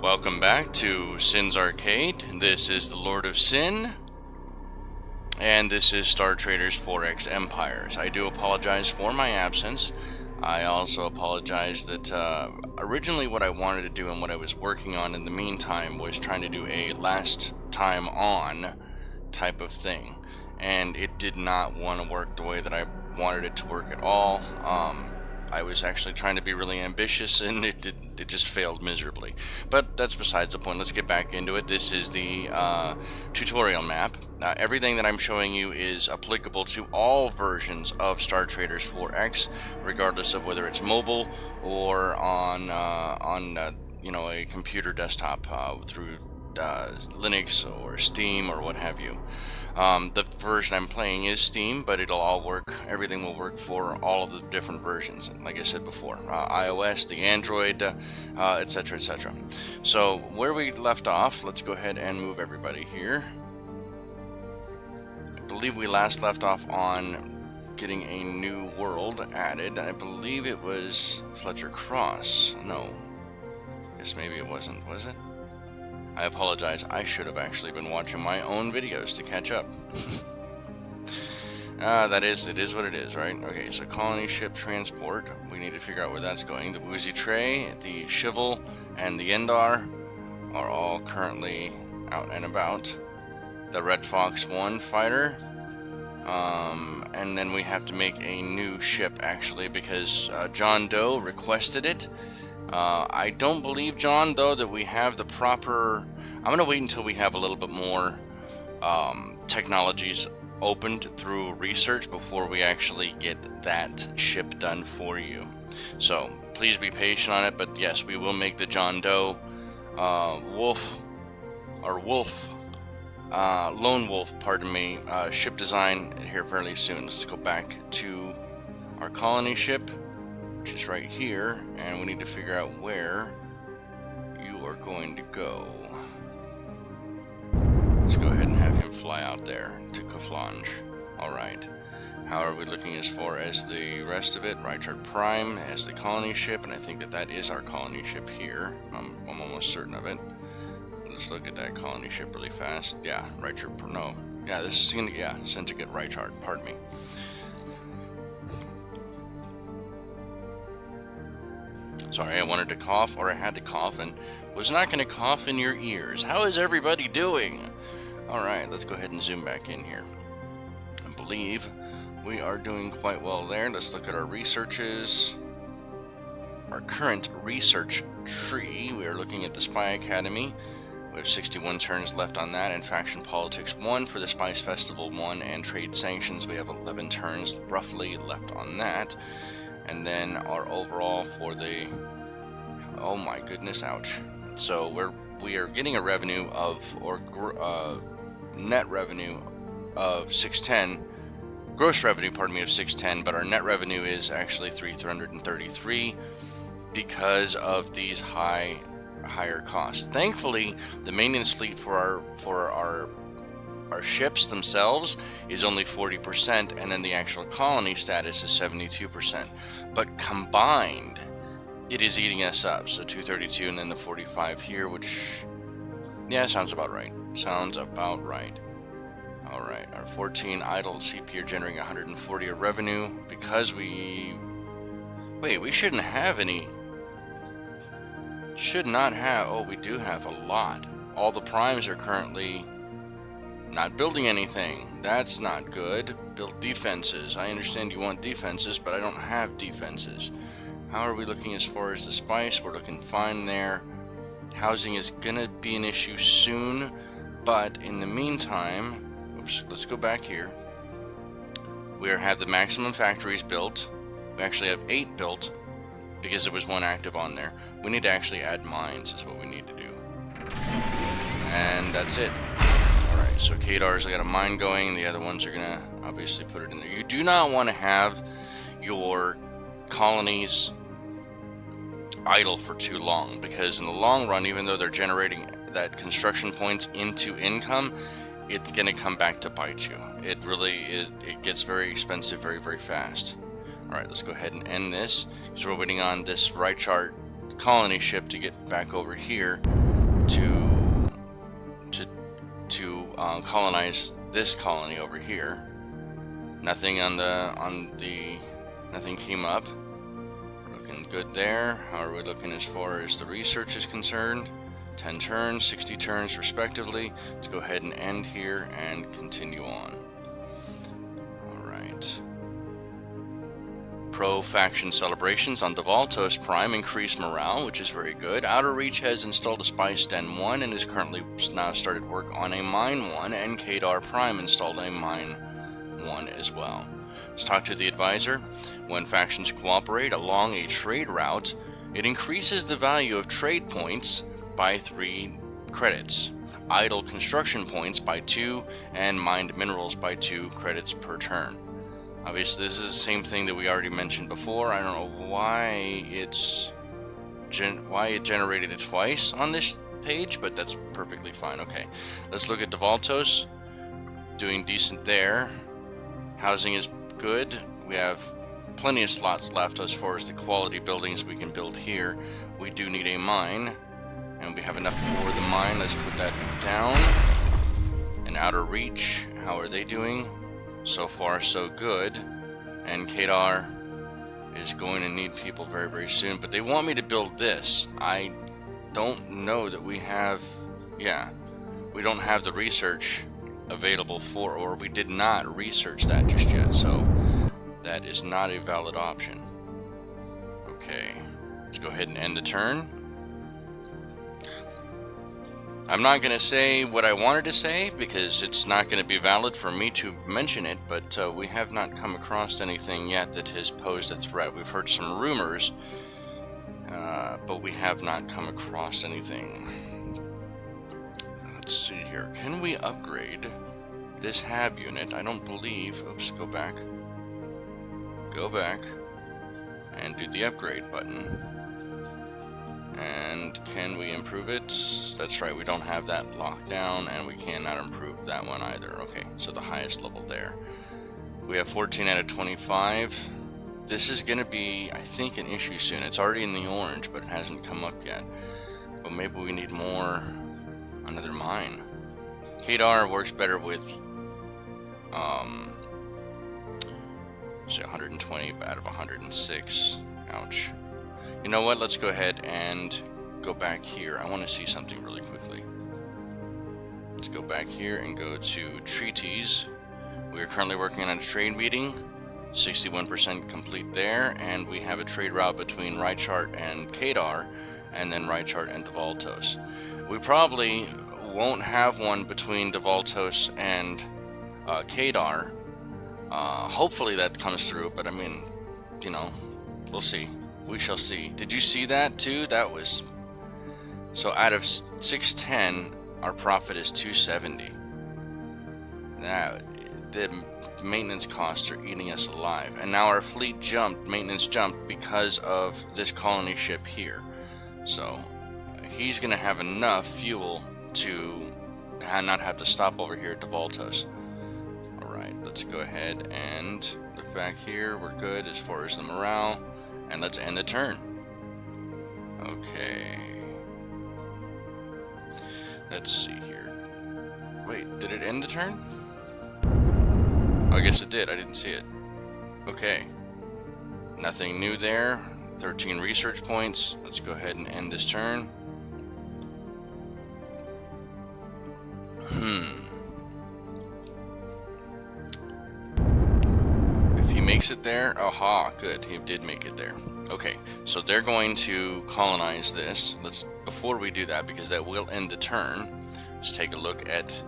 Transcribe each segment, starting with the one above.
Welcome back to Syn's Arcade. This is the Lord of Syn, and this is Star Traders 4X Empires. I do apologize for my absence. I also apologize that originally what I wanted to do and what I was working on in the meantime was trying to do a last time on type of thing, and it did not want to work the way that I wanted it to work at all. I was actually trying to be really ambitious, and it just failed miserably. But that's besides the point. Let's get back into it. This is the tutorial map. Everything that I'm showing you is applicable to all versions of Star Traders 4X, regardless of whether it's mobile or on a computer desktop through Linux or Steam or what have you. The version I'm playing is Steam, but it'll all work. Everything will work for all of the different versions. And like I said before, iOS, the Android, etc., etc. So where we left off, let's go ahead and move everybody here. I believe we last left off on getting a new world added. I believe it was Fletcher Cross. No, I guess maybe it wasn't. Was it? I apologize. I should have actually been watching my own videos to catch up. It is what it is, right? Okay, so colony ship transport. We need to figure out where that's going. The Woozy Tray, the Shivel, and the Endar are all currently out and about. The Red Fox 1 fighter. And then we have to make a new ship, actually, because John Doe requested it. I don't believe, John, though, that we have the proper... I'm going to wait until we have a little bit more technologies opened through research before we actually get that ship done for you. So, please be patient on it, but yes, we will make the John Doe Lone Wolf, pardon me, ship design here fairly soon. Let's go back to our colony ship, which is right here, and we need to figure out where you are going to go. Let's go ahead and have him fly out there to Kaflange. Alright. How are we looking as far as the rest of it? Reichard Prime as the colony ship, and I think that is our colony ship here. I'm almost certain of it. Let's look at that colony ship really fast. Yeah, Reichard, no. Yeah, this is going to, yeah, sent to get Reichard, pardon me. Sorry, I wanted to cough, or I had to cough, and was not going to cough in your ears. How is everybody doing? Alright, let's go ahead and zoom back in here. I believe we are doing quite well there. Let's look at our researches. Our current research tree. We are looking at the Spy Academy. We have 61 turns left on that, and Faction Politics 1 for the Spice Festival 1, and Trade Sanctions. We have 11 turns roughly left on that. And then our overall for the, oh my goodness, ouch. So we are getting a revenue of, or net revenue of 610, gross revenue, pardon me, of 610, but our net revenue is actually 333 because of these higher costs. Thankfully, the maintenance fleet for our ships themselves is only 40%, and then the actual colony status is 72%. But combined, it is eating us up. So 232 and then the 45 here, which, yeah, sounds about right. Sounds about right. Alright, our 14 idle CP are generating 140 of revenue because we shouldn't have any. Should not have. Oh, we do have a lot. All the primes are currently not building anything. That's not good. Build defenses. I understand you want defenses, but I don't have defenses. How are we looking as far as the spice? We're looking fine there. Housing is gonna be an issue soon, but in the meantime, oops, let's go back here. We have the maximum factories built. We actually have 8 built because there was 1 active on there. We need to actually add mines is what we need to do. And that's it. Alright, so Kadar's got a mine going, the other ones are gonna obviously put it in there. You do not want to have your colonies idle for too long, because in the long run, even though they're generating that construction points into income, it's gonna come back to bite you. It really is. It gets very expensive very, very fast. Alright, let's go ahead and end this, because we're waiting on this Reichard colony ship to get back over here to colonize this colony over here. Nothing nothing came up. Looking good there. How are we looking as far as the research is concerned? 10 turns, 60 turns respectively. Let's go ahead and end here and continue on. Alright. Pro-faction celebrations on Devaltos Prime increase morale, which is very good. Outer Reach has installed a Spice Den 1 and is currently now started work on a Mine 1, and Kadar Prime installed a Mine 1 as well. Let's talk to the advisor. When factions cooperate along a trade route, it increases the value of trade points by 3 credits, idle construction points by 2, and mined minerals by 2 credits per turn. Obviously, this is the same thing that we already mentioned before. I don't know why it generated it twice on this page, but that's perfectly fine. Okay, let's look at Devaltos. Doing decent there. Housing is good. We have plenty of slots left as far as the quality buildings we can build here. We do need a mine, and we have enough for the mine. Let's put that down. And Outer Reach, how are they doing? So far, so good. And Kadar is going to need people very, very soon. But they want me to build this. I don't know that we have... Yeah, we don't have the research available for, or we did not research that just yet. So that is not a valid option. Okay, let's go ahead and end the turn. I'm not going to say what I wanted to say because it's not going to be valid for me to mention it, but we have not come across anything yet that has posed a threat. We've heard some rumors, but we have not come across anything. Let's see here. Can we upgrade this HAB unit? I don't believe. Oops, go back. Go back and do the upgrade button. And can we improve it? That's right, we don't have that locked down, and we cannot improve that one either. Okay, so the highest level there. We have 14 out of 25. This is going to be, I think, an issue soon. It's already in the orange, but it hasn't come up yet. But maybe we need more, another mine. Kadar works better with, say 120 out of 106. Ouch. You know what, let's go ahead and go back here. I want to see something really quickly. Let's go back here and go to treaties. We are currently working on a trade meeting. 61% complete there, and we have a trade route between Reichart and Kadar, and then Reichart and Devaltos. We probably won't have one between Devaltos and Kadar. Hopefully that comes through, but I mean, you know, we'll see. We shall see. Did you see that too? That was... So out of 610, our profit is 270. Now, the maintenance costs are eating us alive. And now our fleet jumped, maintenance jumped, because of this colony ship here. So, he's going to have enough fuel to not have to stop over here at Devaltos. Alright, let's go ahead and look back here. We're good as far as the morale. And let's end the turn. Okay. Let's see here. Wait, did it end the turn? Oh, I guess it did. I didn't see it. Okay. Nothing new there. 13 research points. Let's go ahead and end this turn. Makes it there. Aha, good. He did make it there. Okay, so they're going to colonize this. Before we do that, because that will end the turn, let's take a look at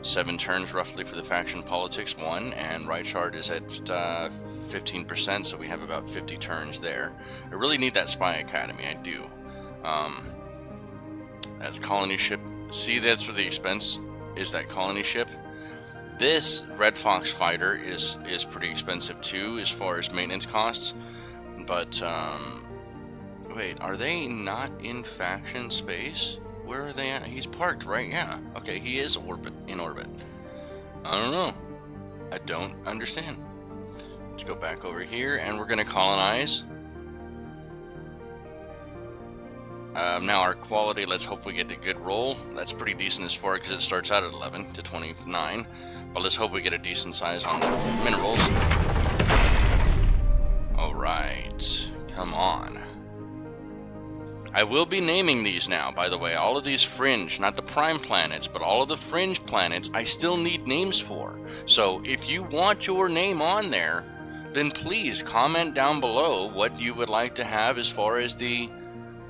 7 turns roughly for the faction politics 1, and Reichart is at 15%, so we have about 50 turns there. I really need that spy academy. I do. That's colony ship. See, that's where the expense is, that colony ship. This Red Fox fighter is pretty expensive too as far as maintenance costs, but wait, are they not in faction space? Where are they at? He's parked, right? Yeah. Okay, he is in orbit. I don't know. I don't understand. Let's go back over here, and we're going to colonize Now our quality, let's hope we get a good roll. That's pretty decent as far because it starts out at 11 to 29. But let's hope we get a decent size on the minerals. Alright, come on. I will be naming these now, by the way. All of these fringe, not the prime planets, but all of the fringe planets, I still need names for. So if you want your name on there, then please comment down below what you would like to have as far as the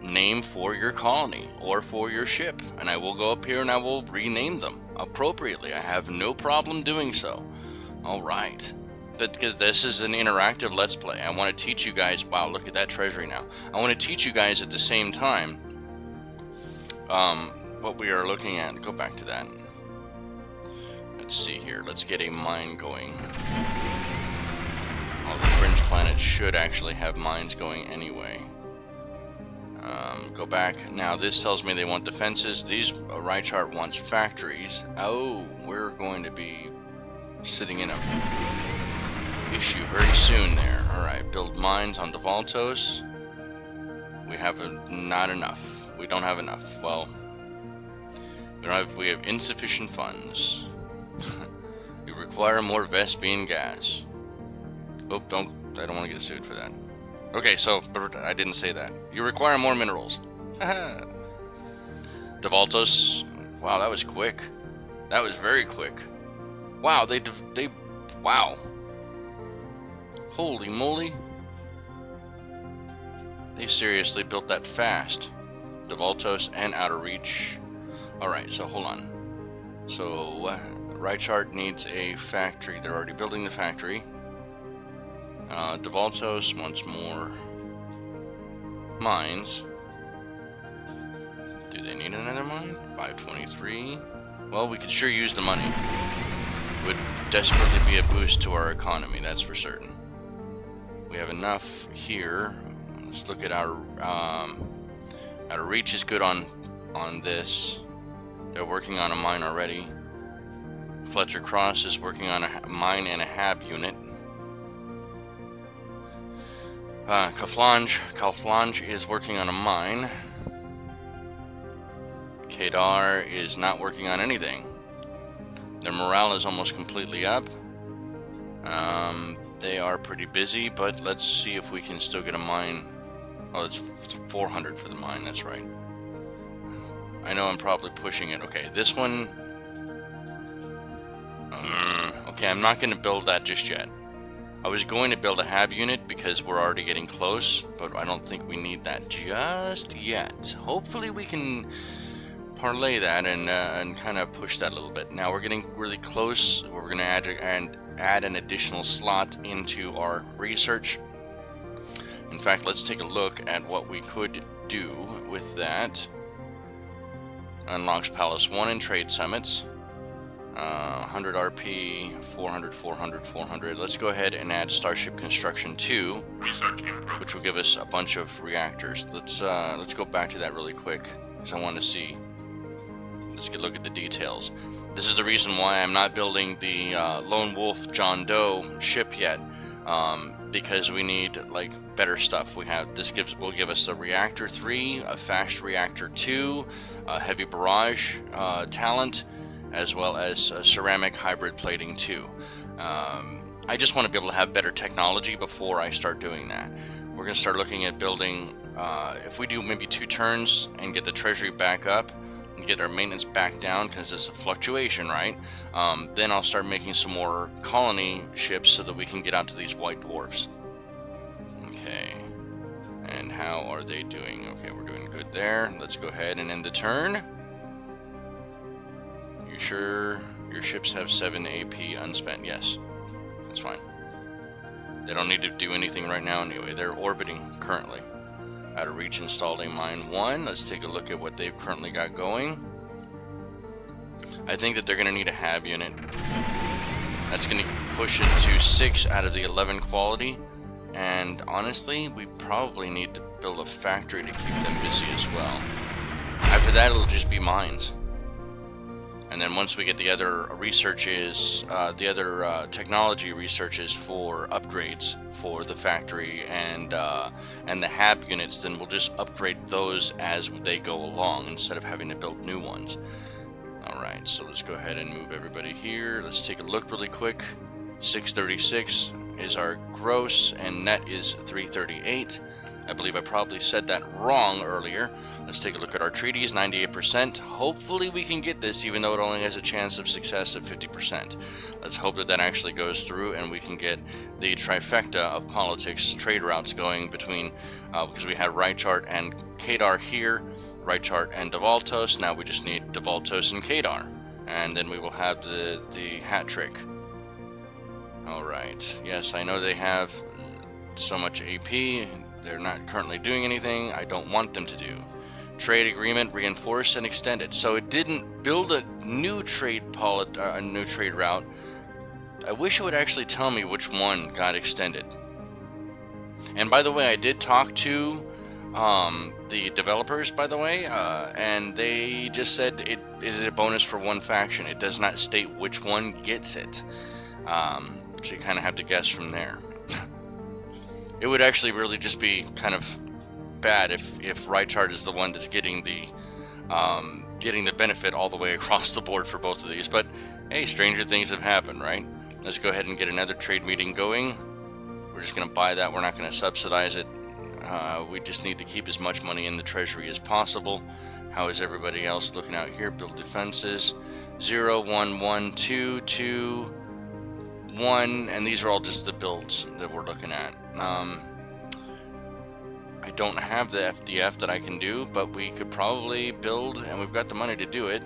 name for your colony or for your ship. And I will go up here and I will rename them appropriately. I have no problem doing so. Alright. But because this is an interactive Let's Play, I want to teach you guys, wow, look at that treasury now. I want to teach you guys at the same time what we are looking at. Go back to that. Let's see here. Let's get a mine going. All the fringe planets should actually have mines going anyway. Go back. Now this tells me they want defenses. These right chart wants factories. Oh, we're going to be sitting in a issue very soon there. Alright, build mines on Devaltos. We have not enough. We don't have enough. Well, we have insufficient funds. We require more Vespian gas. Oh, I don't want to get sued for that. Okay, so, I didn't say that. You require more minerals. Devaltos. Wow, that was quick. That was very quick. Wow, wow. Holy moly. They seriously built that fast. Devaltos and Outer Reach. Alright, so hold on. So, right chart needs a factory. They're already building the factory. Devaltos wants more mines. Do they need another mine? 523. Well, we could sure use the money. Would desperately be a boost to our economy, that's for certain. We have enough here. Let's look at our Reach is good on this. They're working on a mine already. Fletcher Cross is working on a mine and a hab unit. Kalflange is working on a mine. Kadar is not working on anything. Their morale is almost completely up. They are pretty busy, but let's see if we can still get a mine. Oh, it's 400 for the mine, that's right. I know I'm probably pushing it. Okay, this one... okay, I'm not going to build that just yet. I was going to build a hab unit because we're already getting close, but I don't think we need that just yet. Hopefully we can parlay that and kind of push that a little bit. Now we're getting really close. We're going to add an additional slot into our research. In fact, let's take a look at what we could do with that. Unlocks Palace 1 and Trade Summits. 100 RP, 400, 400, 400. Let's go ahead and add Starship Construction 2, which will give us a bunch of reactors. Let's go back to that really quick, because I want to see. Let's get a look at the details. This is the reason why I'm not building the Lone Wolf John Doe ship yet, because we need like better stuff. Will give us a Reactor 3, a Fast Reactor 2, a Heavy Barrage talent, as well as ceramic hybrid plating 2. I just want to be able to have better technology before I start doing that. We're going to start looking at building, if we do maybe 2 turns and get the treasury back up and get our maintenance back down, because it's a fluctuation, right? Then I'll start making some more colony ships so that we can get out to these white dwarfs. Okay. And how are they doing? Okay, we're doing good there. Let's go ahead and end the turn. You sure your ships have 7 AP unspent? Yes, that's fine. They don't need to do anything right now anyway. They're orbiting currently. Outer Reach installed a mine 1. Let's take a look at what they've currently got going. I think that they're going to need a hab unit. That's going to push it to 6 out of the 11 quality. And honestly, we probably need to build a factory to keep them busy as well. After that, it'll just be mines. And then once we get the other researches, technology researches for upgrades for the factory and the HAB units, then we'll just upgrade those as they go along instead of having to build new ones. Alright, so let's go ahead and move everybody here. Let's take a look really quick. 636 is our gross, and net is 338. I believe I probably said that wrong earlier. Let's take a look at our treaties, 98%. Hopefully we can get this, even though it only has a chance of success of 50%. Let's hope that that actually goes through and we can get the trifecta of politics trade routes going between, because we had Reichart and Kadar here, Reichart and Devaltos. Now we just need Devaltos and Kadar, and then we will have the hat trick. Alright, yes, I know they have so much AP. They're not currently doing anything. I don't want them to do. Trade agreement reinforced and extended. So it didn't build a new trade route. I wish it would actually tell me which one got extended. And by the way, I did talk to the developers, by the way, and they just said it is a bonus for one faction. It does not state which one gets it. So you kind of have to guess from there. It would actually really just be kind of bad if Reichart is the one that's getting the benefit all the way across the board for both of these. But hey, stranger things have happened, right? Let's go ahead and get another trade meeting going. We're just going to buy that. We're not going to subsidize it. We just need to keep as much money in the treasury as possible. How is everybody else looking out here? Build defenses. 0, 1, 1, 2, 2, 1, and these are all just the builds that we're looking at. I don't have the FDF that I can do, but we could probably build, and we've got the money to do it.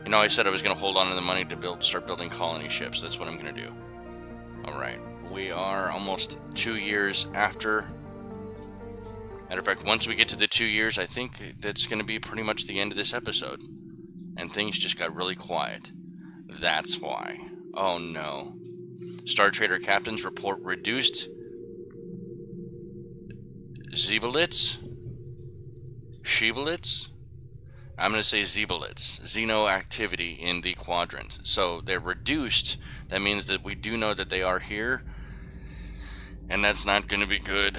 You know, I said I was going to hold on to the money to start building colony ships. That's what I'm going to do. Alright, we are almost 2 years after. Matter of fact, once we get to the 2 years, I think that's going to be pretty much the end of this episode. And things just got really quiet. That's why. Oh no. Star Trader captains report reduced Zebulits? Shebulits? I'm going to say Zebulits. Xeno activity in the quadrant. So they're reduced. That means that we do know that they are here. And that's not going to be good.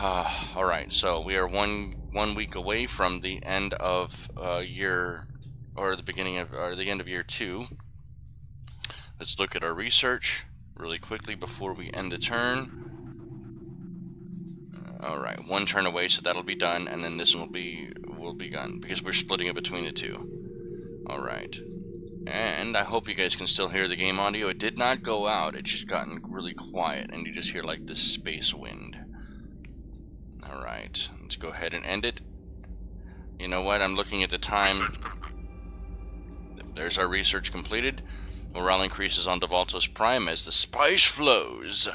Alright, so we are one week away from the end of year, or the beginning of, or the end of year 2. Let's look at our research really quickly before we end the turn. Alright, one turn away, so that'll be done, and then this one will be done, because we're splitting it between the two. Alright. And I hope you guys can still hear the game audio. It did not go out, it's just gotten really quiet, and you just hear like this space wind. Alright, let's go ahead and end it. You know what, I'm looking at the time. There's our research completed. Morale increases on Devaltos Prime as the spice flows.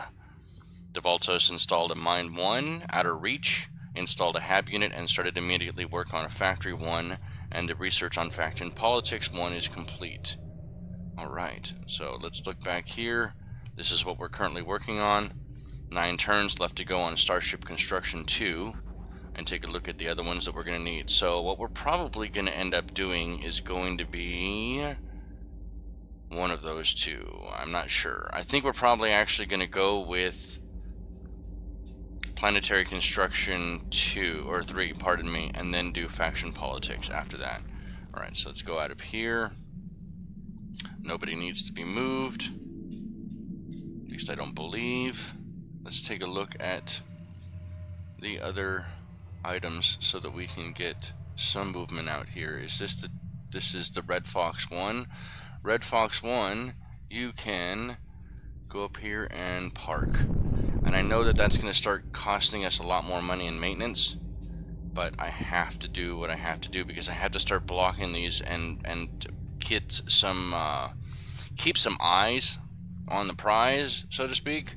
Devaltos installed a Mine 1, Outer Reach, installed a HAB unit, and started immediately work on a Factory 1, and the research on Faction Politics 1 is complete. Alright, so let's look back here. This is what we're currently working on. 9 turns left to go on Starship Construction 2, and take a look at the other ones that we're going to need. So what we're probably going to end up doing is going to be one of those two. I'm not sure. I think we're probably actually going to go with Planetary Construction 2, or 3, pardon me, and then do Faction Politics after that. Alright, so let's go out of here. Nobody needs to be moved. At least I don't believe. Let's take a look at the other items so that we can get some movement out here. Is this is the Red Fox 1. Red Fox 1, you can go up here and park. And I know that that's going to start costing us a lot more money in maintenance, but I have to do what I have to do because I have to start blocking these and get some keep some eyes on the prize, so to speak.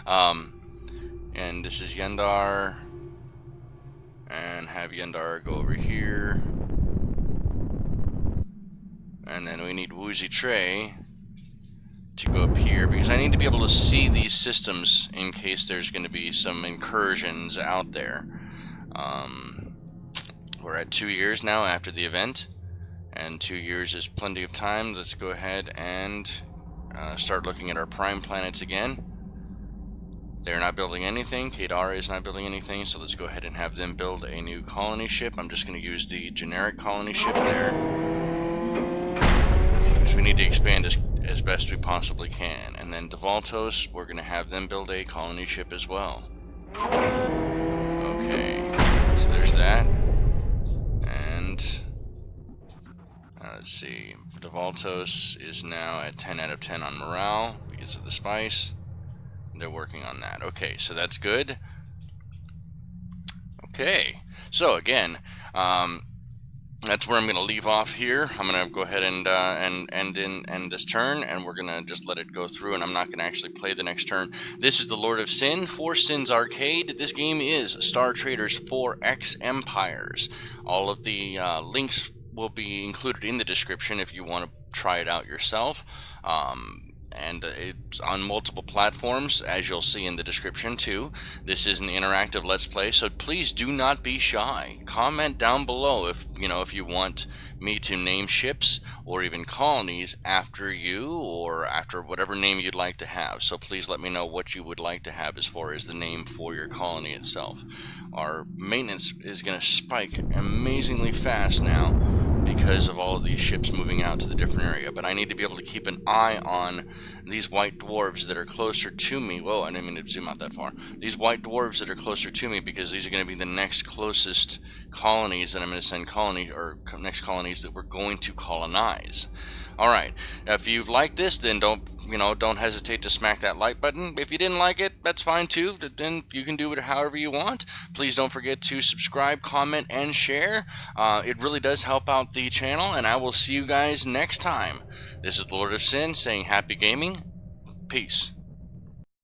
And this is Yendar, and have Yendar go over here. And then we need Woozy Tray to go up here, because I need to be able to see these systems in case there's going to be some incursions out there. We're at 2 years now after the event, and 2 years is plenty of time. Let's go ahead and start looking at our prime planets again. They're not building anything. Kadara is not building anything, so let's go ahead and have them build a new colony ship. I'm just going to use the generic colony ship there, because we need to expand as best we possibly can. And then Devaltos, we're going to have them build a colony ship as well. Okay, so there's that. And let's see, Devaltos is now at 10 out of 10 on morale because of the spice. They're working on that. Okay, so that's good. Okay, so again, that's where I'm going to leave off here. I'm going to go ahead and end this turn, and we're going to just let it go through, and I'm not going to actually play the next turn. This is the Lord of Sin for Sin's Arcade. This game is Star Traders 4X Empires. All of the links will be included in the description if you want to try it out yourself. And it's on multiple platforms, as you'll see in the description too. This is an interactive Let's Play, so please do not be shy. Comment down below if you want me to name ships or even colonies after you, or after whatever name you'd like to have. So please let me know what you would like to have as far as the name for your colony itself. Our maintenance is going to spike amazingly fast now because of all of these ships moving out to the different area, but I need to be able to keep an eye on these white dwarves that are closer to me. Whoa, I didn't mean to zoom out that far. These white dwarves that are closer to me, because these are going to be the next closest colonies that I'm going to send next colonies that we're going to colonize. Alright, if you've liked this, then don't hesitate to smack that like button. If you didn't like it, that's fine too. Then you can do it however you want. Please don't forget to subscribe, comment, and share. It really does help out the channel, and I will see you guys next time. This is the Lord of Sin saying happy gaming. Peace.